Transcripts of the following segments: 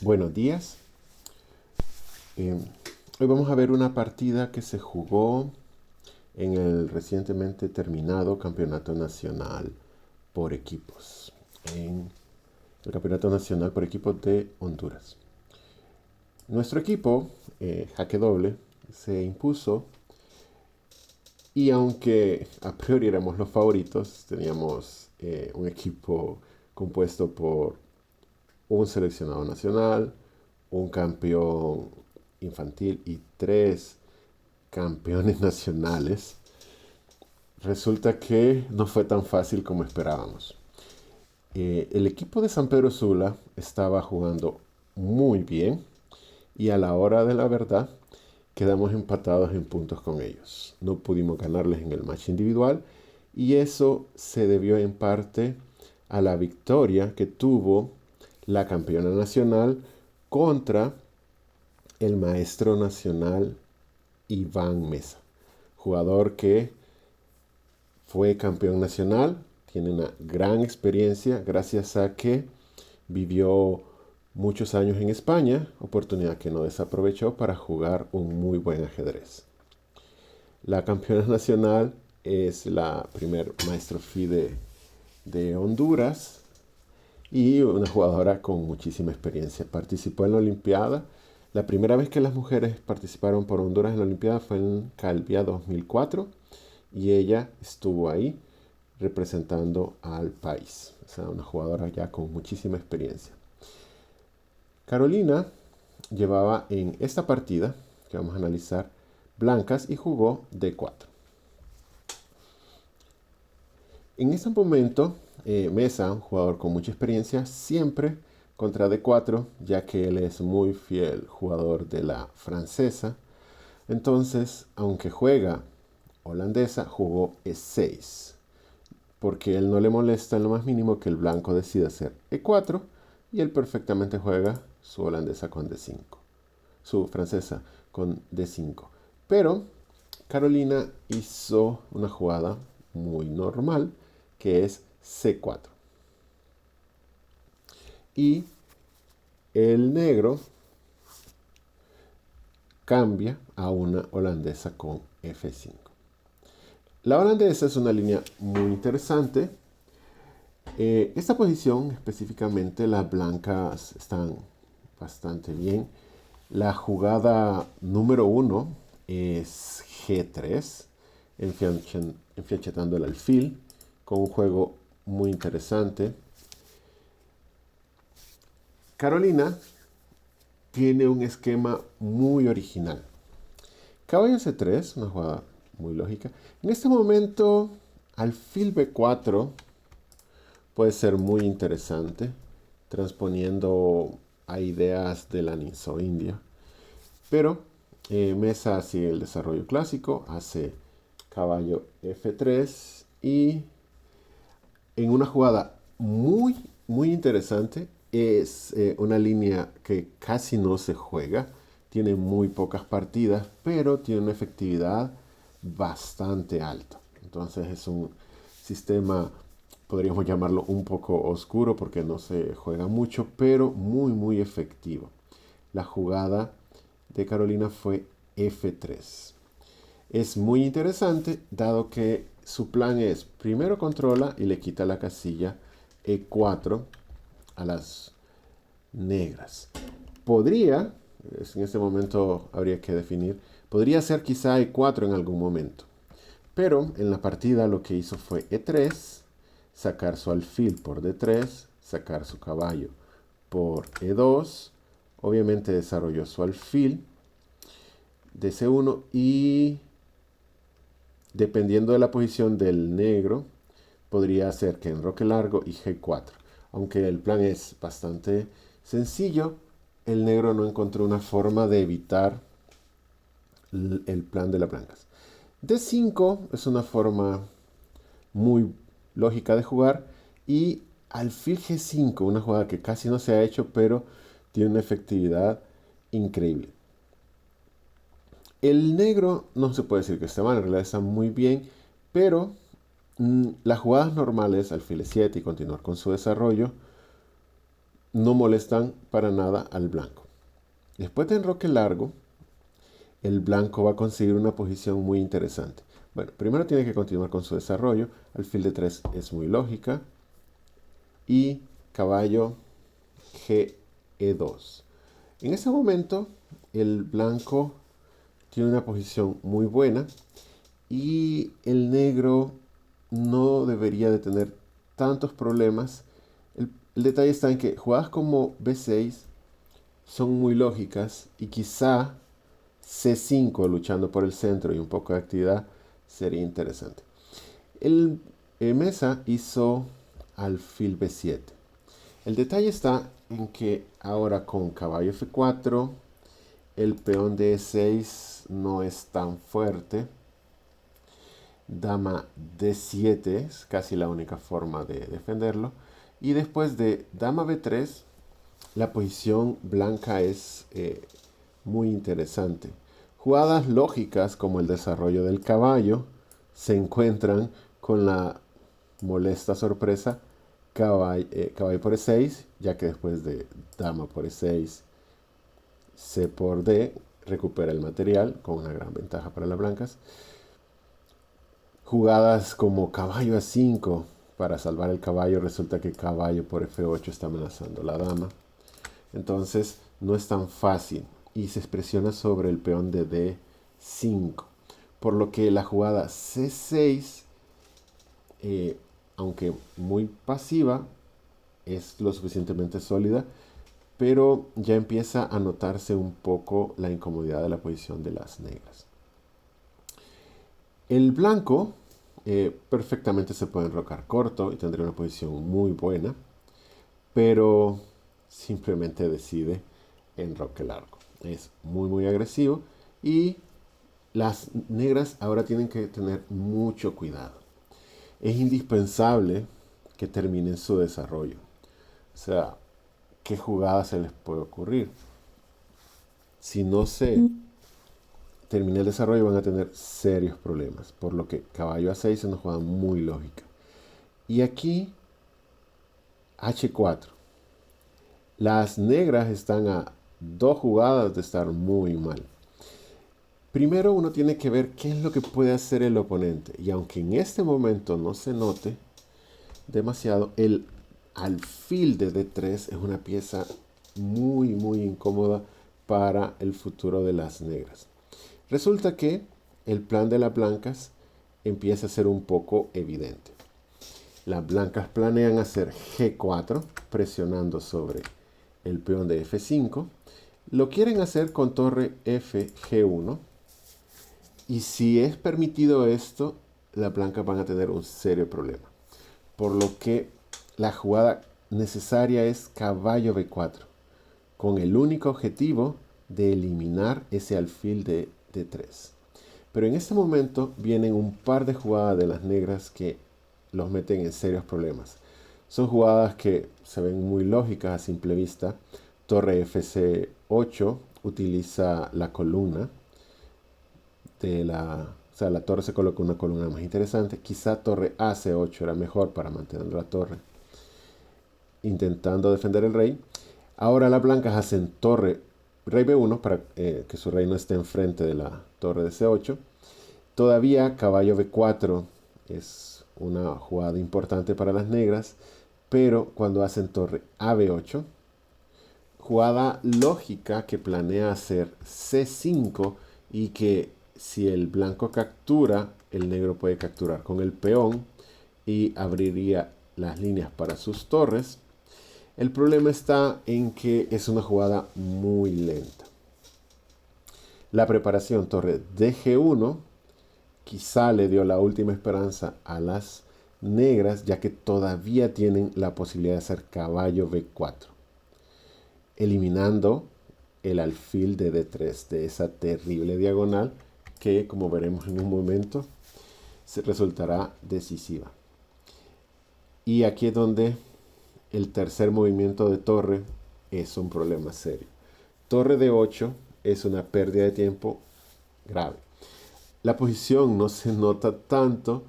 Buenos días. Eh, Hoy vamos a ver una partida que se jugó en el recientemente terminado Campeonato Nacional por Equipos, en el Campeonato Nacional por Equipos de Honduras. Nuestro equipo, Jaque Doble, se impuso y aunque a priori éramos los favoritos, teníamos un equipo compuesto por un seleccionado nacional, un campeón infantil y tres campeones nacionales, resulta que no fue tan fácil como esperábamos. El equipo de San Pedro Sula estaba jugando muy bien y a la hora de la verdad quedamos empatados en puntos con ellos. No pudimos ganarles en el match individual y eso se debió en parte a la victoria que tuvo la campeona nacional contra el maestro nacional Iván Mesa, jugador que fue campeón nacional, tiene una gran experiencia gracias a que vivió muchos años en España, oportunidad que no desaprovechó para jugar un muy buen ajedrez. La campeona nacional es la primer maestro FIDE de Honduras y una jugadora con muchísima experiencia. Participó en la Olimpiada. La primera vez que las mujeres participaron por Honduras en la Olimpiada fue en Calvia 2004 y ella estuvo ahí representando al país. O sea, una jugadora ya con muchísima experiencia. Carolina llevaba en esta partida, que vamos a analizar, blancas y jugó D4. En ese momento, Mesa, un jugador con mucha experiencia, siempre contra D4, ya que él es muy fiel jugador de la francesa. Entonces, aunque juega holandesa, jugó E6, porque él no le molesta en lo más mínimo que el blanco decida hacer E4 y él perfectamente juega su holandesa con D5, su francesa con D5. Pero Carolina hizo una jugada muy normal que es C4. Y el negro cambia a una holandesa con F5. La holandesa es una línea muy interesante. Esta posición específicamente las blancas están bastante bien. La jugada número 1 es G3, enfiachetando el alfil, con un juego muy interesante. Carolina tiene un esquema muy original. Caballo C3, una jugada muy lógica. En este momento, alfil B4 puede ser muy interesante, transponiendo a ideas de la India. Pero Mesa sigue el desarrollo clásico, hace caballo F3 y en una jugada muy interesante, es una línea que casi no se juega, tiene muy pocas partidas, pero tiene una efectividad bastante alta. Entonces es un sistema, podríamos llamarlo un poco oscuro porque no se juega mucho, pero muy efectivo. La jugada de Carolina fue F3. Es muy interesante dado que su plan es primero controla y le quita la casilla E4 a las negras. Podría, en este momento habría que definir, podría ser quizá E4 en algún momento. Pero en la partida lo que hizo fue E3, sacar su alfil por D3, sacar su caballo por E2, obviamente desarrolló su alfil de C1 y dependiendo de la posición del negro, podría ser que enroque largo y G4. Aunque el plan es bastante sencillo, el negro no encontró una forma de evitar el plan de las blancas. D5 es una forma muy lógica de jugar y alfil G5, una jugada que casi no se ha hecho, pero tiene una efectividad increíble. El negro no se puede decir que esté mal, en realidad está muy bien, pero las jugadas normales, alfil E7 y continuar con su desarrollo, no molestan para nada al blanco. Después de enroque largo, el blanco va a conseguir una posición muy interesante. Bueno, primero tiene que continuar con su desarrollo. Alfil de 3 es muy lógica. Y caballo Ge2. En ese momento, el blanco tiene una posición muy buena y el negro no debería de tener tantos problemas. El detalle está en que jugadas como B6 son muy lógicas y quizá C5 luchando por el centro y un poco de actividad sería interesante. El Mesa hizo alfil B7. El detalle está en que ahora con caballo F4 el peón de E6 no es tan fuerte. Dama D7 es casi la única forma de defenderlo. Y después de dama B3, la posición blanca es muy interesante. Jugadas lógicas como el desarrollo del caballo se encuentran con la molesta sorpresa caballo por E6, ya que después de dama por E6, C por D recupera el material con una gran ventaja para las blancas. Jugadas como caballo a 5 para salvar el caballo, resulta que caballo por F8 está amenazando la dama. Entonces no es tan fácil y se presiona sobre el peón de D5. Por lo que la jugada C6, aunque muy pasiva, es lo suficientemente sólida, pero ya empieza a notarse un poco la incomodidad de la posición de las negras. El blanco perfectamente se puede enrocar corto y tendría una posición muy buena, pero simplemente decide enroque largo. Es muy agresivo y las negras ahora tienen que tener mucho cuidado. Es indispensable que terminen su desarrollo. O sea, ¿qué jugada se les puede ocurrir? Si no se termina el desarrollo van a tener serios problemas. Por lo que caballo a6 es una jugada muy lógica. Y aquí H4. Las negras están a 2 jugadas de estar muy mal. Primero uno tiene que ver qué es lo que puede hacer el oponente. Y aunque en este momento no se note demasiado, el alfil de D3 es una pieza muy incómoda para el futuro de las negras. Resulta que el plan de las blancas empieza a ser un poco evidente. Las blancas planean hacer G4 presionando sobre el peón de F5. Lo quieren hacer con torre F G1. Y si es permitido esto, las blancas van a tener un serio problema. Por lo que la jugada necesaria es caballo B4, con el único objetivo de eliminar ese alfil de D3. Pero en este momento vienen un par de jugadas de las negras que los meten en serios problemas. Son jugadas que se ven muy lógicas a simple vista. Torre FC8 utiliza la columna de o sea, la torre se coloca una columna más interesante. Quizá torre AC8 era mejor para mantener la torre, intentando defender el rey. Ahora las blancas hacen torre rey B1 para que su rey no esté enfrente de la torre de C8. Todavía caballo B4 es una jugada importante para las negras, pero cuando hacen torre AB8, jugada lógica que planea hacer C5 y que si el blanco captura, el negro puede capturar con el peón y abriría las líneas para sus torres. El problema está en que es una jugada muy lenta. La preparación torre DG1 quizá le dio la última esperanza a las negras, ya que todavía tienen la posibilidad de hacer caballo B4, eliminando el alfil de D3 de esa terrible diagonal que, como veremos en un momento, se resultará decisiva. Y aquí es donde el tercer movimiento de torre es un problema serio. Torre de 8 es una pérdida de tiempo grave. La posición no se nota tanto.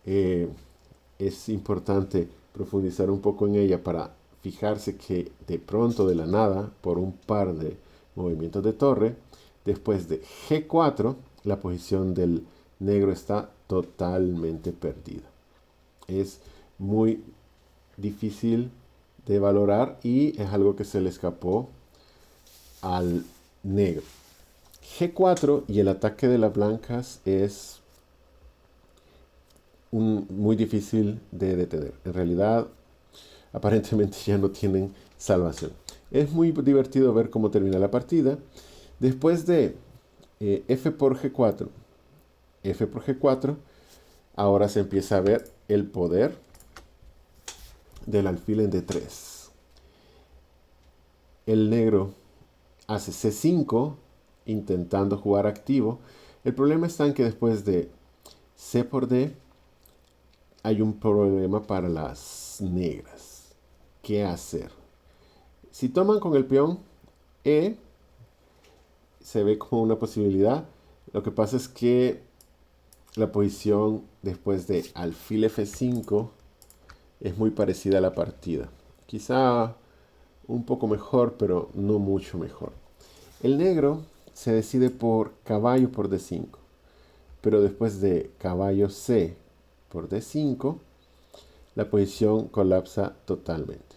Es importante profundizar un poco en ella para fijarse que de pronto de la nada, por un par de movimientos de torre, después de G4, la posición del negro está totalmente perdida. Es muy difícil de valorar y es algo que se le escapó al negro. G4 y el ataque de las blancas es muy difícil de detener. En realidad, aparentemente ya no tienen salvación. Es muy divertido ver cómo termina la partida. Después de F por G4, F por G4, ahora se empieza a ver el poder del alfil en D3. El negro hace C5 intentando jugar activo. El problema está en que después de C por D hay un problema para las negras. ¿Qué hacer? Si toman con el peón E, se ve como una posibilidad. Lo que pasa es que la posición después de alfil F5 es muy parecida a la partida. Quizá un poco mejor, pero no mucho mejor. El negro se decide por caballo por D5, pero después de caballo C por D5, la posición colapsa totalmente.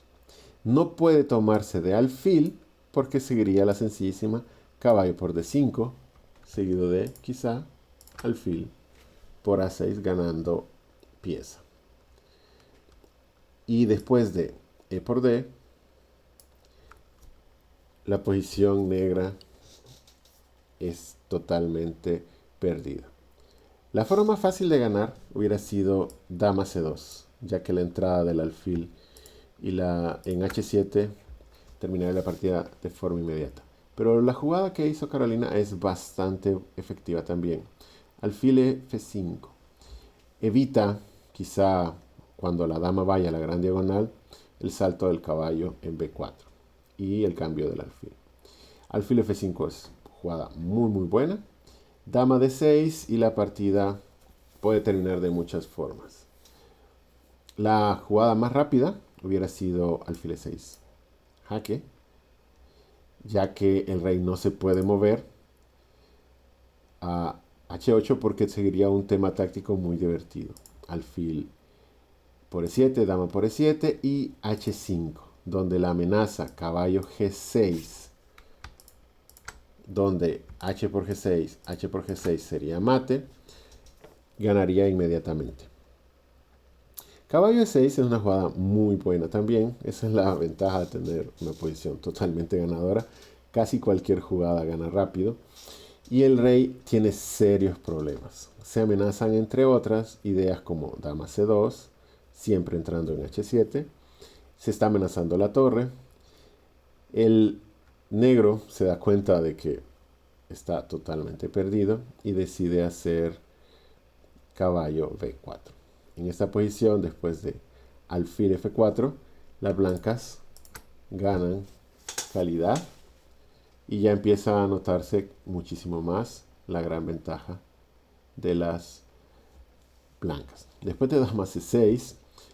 No puede tomarse de alfil porque seguiría la sencillísima caballo por D5, seguido de quizá alfil por A6 ganando pieza. Y después de E por D, la posición negra es totalmente perdida. La forma fácil de ganar hubiera sido dama C2, ya que la entrada del alfil y en H7 terminaría la partida de forma inmediata. Pero la jugada que hizo Carolina es bastante efectiva también. Alfil F5. Evita, quizá cuando la dama vaya a la gran diagonal, el salto del caballo en B4 y el cambio del alfil. Alfil F5 es jugada muy buena. Dama D6 y la partida puede terminar de muchas formas. La jugada más rápida hubiera sido alfil E6. Jaque, ya que el rey no se puede mover a H8 porque seguiría un tema táctico muy divertido. Alfil por E7, dama por E7 y H5, donde la amenaza caballo G6, donde H por G6, H por G6 sería mate, ganaría inmediatamente. Caballo E6 es una jugada muy buena también. Esa es la ventaja de tener una posición totalmente ganadora. Casi cualquier jugada gana rápido. Y el rey tiene serios problemas. Se amenazan entre otras ideas como dama C2, siempre entrando en H7. Se está amenazando la torre. El negro se da cuenta de que está totalmente perdido y decide hacer caballo B4. En esta posición, después de alfil F4, las blancas ganan calidad y ya empieza a notarse muchísimo más la gran ventaja de las blancas. Después de dama C6,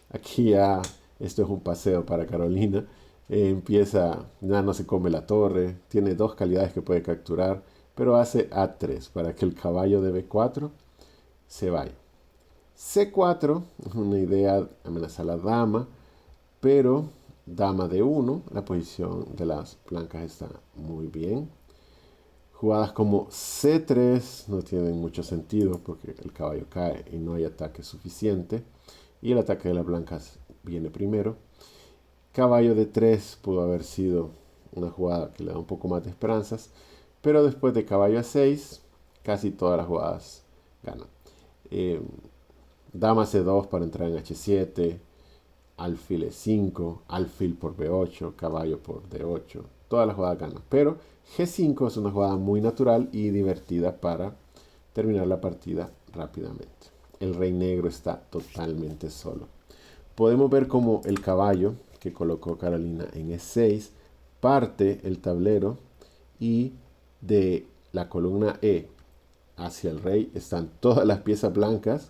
aquí ya esto es un paseo para Carolina. Empieza, ya no se come la torre, tiene dos calidades que puede capturar, pero hace A3 para que el caballo de B4 se vaya. C4 es una idea, amenaza a la dama, pero dama D1, la posición de las blancas está muy bien. Jugadas como C3 no tienen mucho sentido porque el caballo cae y no hay ataque suficiente. Y el ataque de las blancas viene primero. Caballo D3 pudo haber sido una jugada que le da un poco más de esperanzas, pero después de caballo A6, casi todas las jugadas ganan. Dama C2 para entrar en H7, alfil E5, alfil por B8, caballo por D8. Todas las jugadas ganan. Pero G5 es una jugada muy natural y divertida para terminar la partida rápidamente. El rey negro está totalmente solo. Podemos ver como el caballo que colocó Carolina en E6 parte el tablero y de la columna E hacia el rey están todas las piezas blancas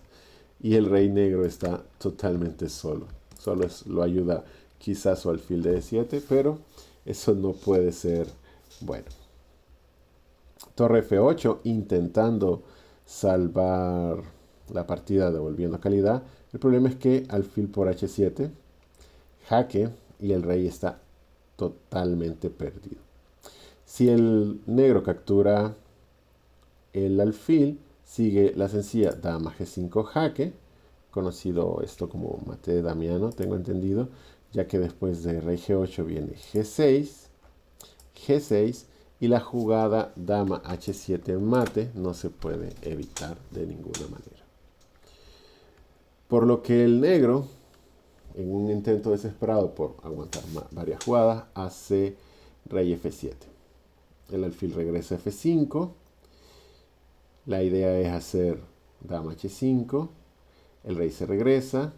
y el rey negro está totalmente solo. Solo lo ayuda quizás su alfil de D7, pero eso no puede ser bueno. Torre F8 intentando salvar la partida devolviendo calidad. El problema es que alfil por H7, jaque, y el rey está totalmente perdido. Si el negro captura el alfil, sigue la sencilla dama G5 jaque, conocido esto como mate de Damiano, tengo entendido, ya que después de rey G8 viene G6, G6 y la jugada dama H7 mate no se puede evitar de ninguna manera. Por lo que el negro, en un intento desesperado por aguantar varias jugadas, hace rey F7. El alfil regresa a F5. La idea es hacer dama H5. El rey se regresa.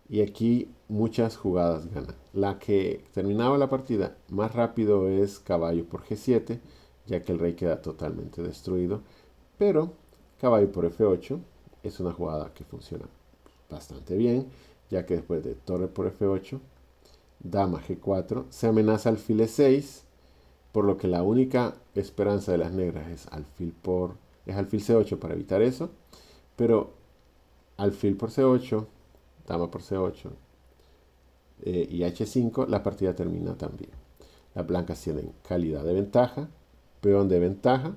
Y aquí muchas jugadas ganan. La que terminaba la partida más rápido es caballo por G7, ya que el rey queda totalmente destruido. Pero caballo por F8 es una jugada que funciona bastante bien, ya que después de torre por F8, dama G4, se amenaza alfil E6, por lo que la única esperanza de las negras es alfil C8 para evitar eso, pero alfil por C8, dama por C8 y H5, la partida termina también. Las blancas tienen calidad de ventaja, peón de ventaja,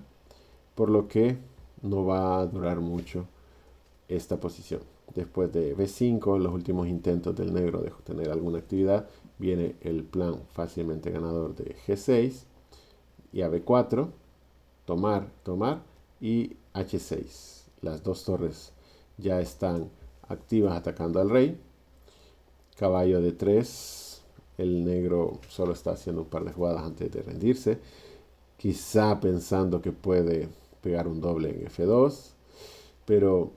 por lo que no va a durar mucho esta posición. Después de B5, los últimos intentos del negro de tener alguna actividad, viene el plan fácilmente ganador de G6 y a B4, tomar, tomar y H6. Las dos torres ya están activas atacando al rey. Caballo de 3, el negro solo está haciendo un par de jugadas antes de rendirse, quizá pensando que puede pegar un doble en F2, pero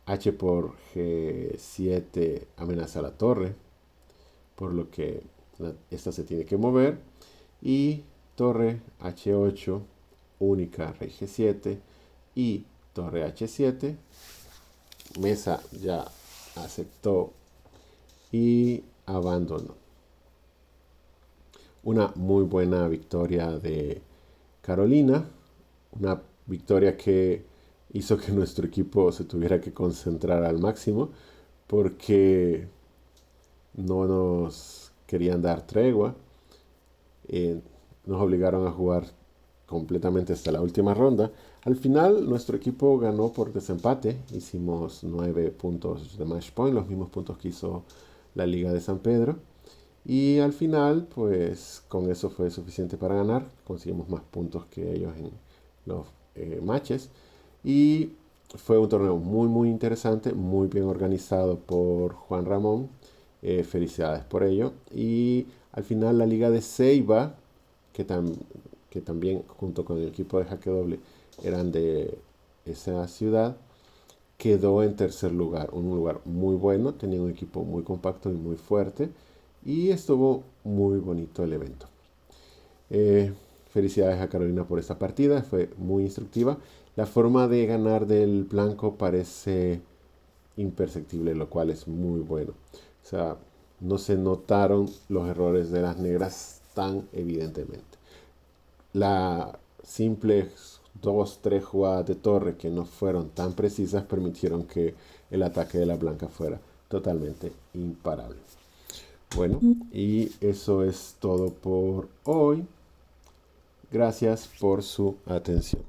H por G7 amenaza la torre, por lo que esta se tiene que mover. Y torre H8, única rey G7 y torre H7. Mesa ya aceptó y abandonó. Una muy buena victoria de Carolina, una victoria que hizo que nuestro equipo se tuviera que concentrar al máximo porque no nos querían dar tregua. Nos obligaron a jugar completamente hasta la última ronda. Al final nuestro equipo ganó por desempate. Hicimos 9 puntos de match point, los mismos puntos que hizo la Liga de San Pedro. Y al final, pues con eso fue suficiente para ganar. Conseguimos más puntos que ellos en los matches. Y fue un torneo muy, muy interesante, muy bien organizado por Juan Ramón. Felicidades por ello. Y al final la Liga de Ceiba, que también junto con el equipo de Jaque Doble eran de esa ciudad, quedó en tercer lugar. Un lugar muy bueno, tenía un equipo muy compacto y muy fuerte. Y estuvo muy bonito el evento. Felicidades a Carolina por esta partida, fue muy instructiva. La forma de ganar del blanco parece imperceptible, lo cual es muy bueno. O sea, no se notaron los errores de las negras tan evidentemente. La simples 2-3 jugadas de torre que no fueron tan precisas permitieron que el ataque de la blanca fuera totalmente imparable. Bueno, y eso es todo por hoy. Gracias por su atención.